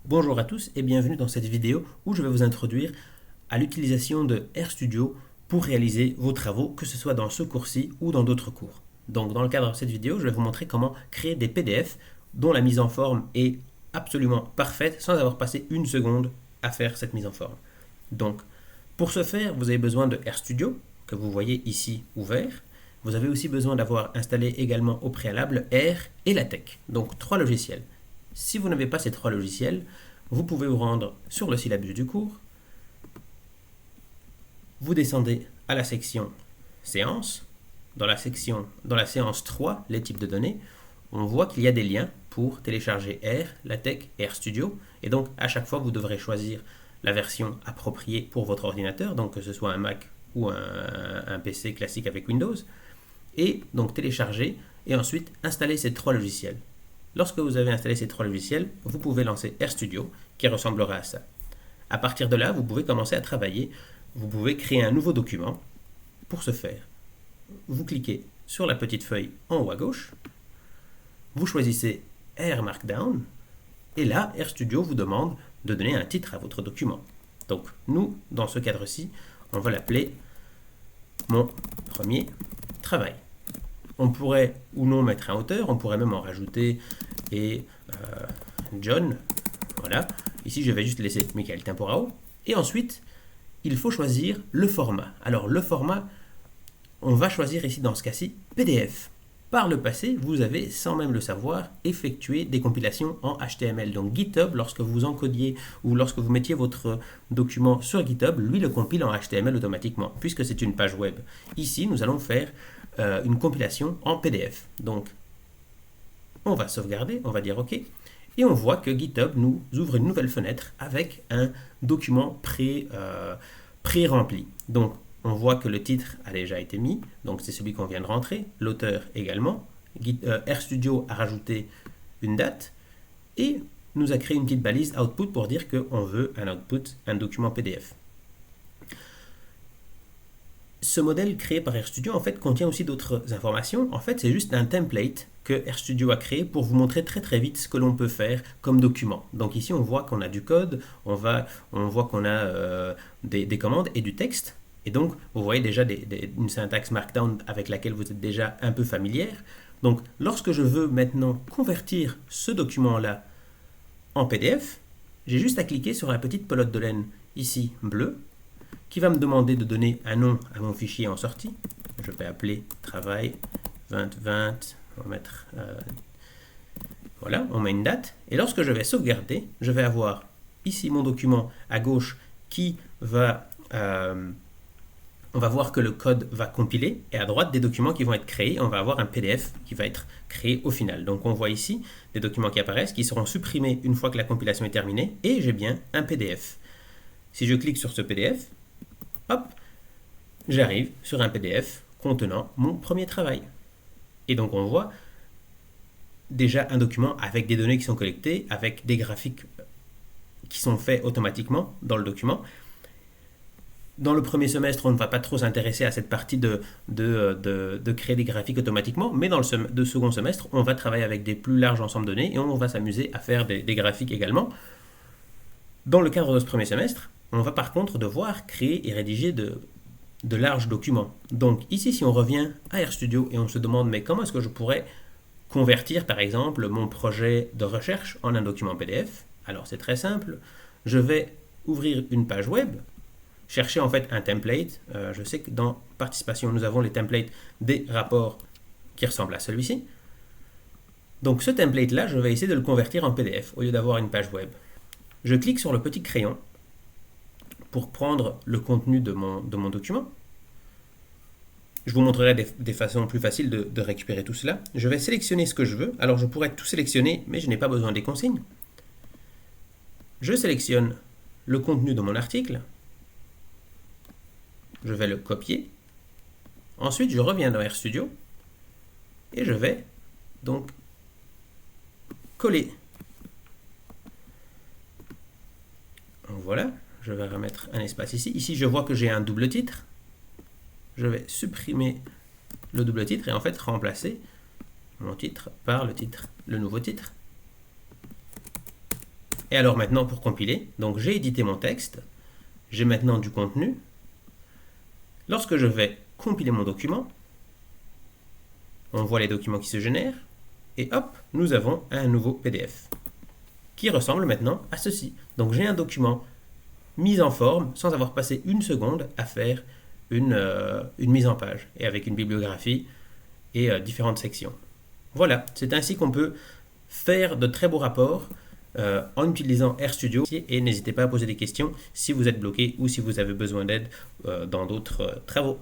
Bonjour à tous et bienvenue dans cette vidéo où je vais vous introduire à l'utilisation de RStudio pour réaliser vos travaux, que ce soit dans ce cours-ci ou dans d'autres cours. Donc dans le cadre de cette vidéo, je vais vous montrer comment créer des PDF dont la mise en forme est absolument parfaite sans avoir passé une seconde à faire cette mise en forme. Donc pour ce faire, vous avez besoin de RStudio que vous voyez ici ouvert. Vous avez aussi besoin d'avoir installé également au préalable R et LaTeX, donc trois logiciels. Si vous n'avez pas ces trois logiciels, vous pouvez vous rendre sur le syllabus du cours, vous descendez à la section séance, dans la séance 3, les types de données, on voit qu'il y a des liens pour télécharger R, LaTeX et RStudio, et donc à chaque fois vous devrez choisir la version appropriée pour votre ordinateur, donc que ce soit un Mac ou un PC classique avec Windows, et donc télécharger et ensuite installer ces trois logiciels. Lorsque vous avez installé ces trois logiciels, vous pouvez lancer RStudio qui ressemblera à ça. À partir de là, vous pouvez commencer à travailler. Vous pouvez créer un nouveau document. Pour ce faire, vous cliquez sur la petite feuille en haut à gauche, vous choisissez R Markdown et là, RStudio vous demande de donner un titre à votre document. Donc nous, dans ce cadre-ci, on va l'appeler mon premier travail. On pourrait ou non mettre un auteur, on pourrait même en rajouter et John, voilà. Ici, je vais juste laisser Michael Temporao. Et ensuite, il faut choisir le format. Alors, le format, on va choisir ici, dans ce cas-ci, PDF. Par le passé, vous avez, sans même le savoir, effectué des compilations en HTML. Donc GitHub, lorsque vous encodiez ou lorsque vous mettiez votre document sur GitHub, lui le compile en HTML automatiquement, puisque c'est une page web. Ici, nous allons faire une compilation en PDF. Donc, on va sauvegarder, on va dire OK, et on voit que GitHub nous ouvre une nouvelle fenêtre avec un document pré-rempli. Donc, on voit que le titre a déjà été mis, donc c'est celui qu'on vient de rentrer, l'auteur également. RStudio a rajouté une date et nous a créé une petite balise output pour dire qu'on veut un output, un document PDF. Ce modèle créé par RStudio en fait contient aussi d'autres informations. En fait, c'est juste un template que RStudio a créé pour vous montrer très vite ce que l'on peut faire comme document. Donc ici, on voit qu'on a du code, on voit qu'on a des commandes et du texte. Et donc, vous voyez déjà une syntaxe Markdown avec laquelle vous êtes déjà un peu familière. Donc, lorsque je veux maintenant convertir ce document-là en PDF, j'ai juste à cliquer sur la petite pelote de laine ici bleue, qui va me demander de donner un nom à mon fichier en sortie. Je vais appeler travail 2020, on va mettre, voilà, on met une date. Et lorsque je vais sauvegarder, je vais avoir ici mon document à gauche qui va, on va voir que le code va compiler, et à droite des documents qui vont être créés, on va avoir un PDF qui va être créé au final. Donc on voit ici des documents qui apparaissent, qui seront supprimés une fois que la compilation est terminée, et j'ai bien un PDF. Si je clique sur ce PDF, hop, j'arrive sur un PDF contenant mon premier travail. Et donc on voit déjà un document avec des données qui sont collectées, avec des graphiques qui sont faits automatiquement dans le document. Dans le premier semestre, on ne va pas trop s'intéresser à cette partie de créer des graphiques automatiquement, mais dans le second semestre, on va travailler avec des plus larges ensembles de données et on va s'amuser à faire des graphiques également. Dans le cadre de ce premier semestre, on va par contre devoir créer et rédiger de larges documents. Donc ici, si on revient à RStudio et on se demande mais comment est-ce que je pourrais convertir par exemple mon projet de recherche en un document PDF, alors c'est très simple, je vais ouvrir une page web, chercher en fait un template. Je sais que dans participation, nous avons les templates des rapports qui ressemblent à celui-ci. Donc ce template-là, je vais essayer de le convertir en PDF au lieu d'avoir une page web. Je clique sur le petit crayon pour prendre le contenu de mon document. Je vous montrerai des façons plus faciles de récupérer tout cela. Je vais sélectionner ce que je veux. Alors je pourrais tout sélectionner, mais je n'ai pas besoin des consignes. Je sélectionne le contenu de mon article. Je vais le copier. Ensuite, je reviens dans RStudio et je vais donc coller. Donc voilà, je vais remettre un espace ici. Ici, je vois que j'ai un double titre. Je vais supprimer le double titre et en fait remplacer mon titre par le nouveau titre. Et alors maintenant pour compiler, donc j'ai édité mon texte, j'ai maintenant du contenu. Lorsque je vais compiler mon document, on voit les documents qui se génèrent, et hop, nous avons un nouveau PDF qui ressemble maintenant à ceci. Donc j'ai un document mis en forme sans avoir passé une seconde à faire une mise en page, et avec une bibliographie et différentes sections. Voilà, c'est ainsi qu'on peut faire de très beaux rapports en utilisant RStudio, et n'hésitez pas à poser des questions si vous êtes bloqué ou si vous avez besoin d'aide dans d'autres travaux.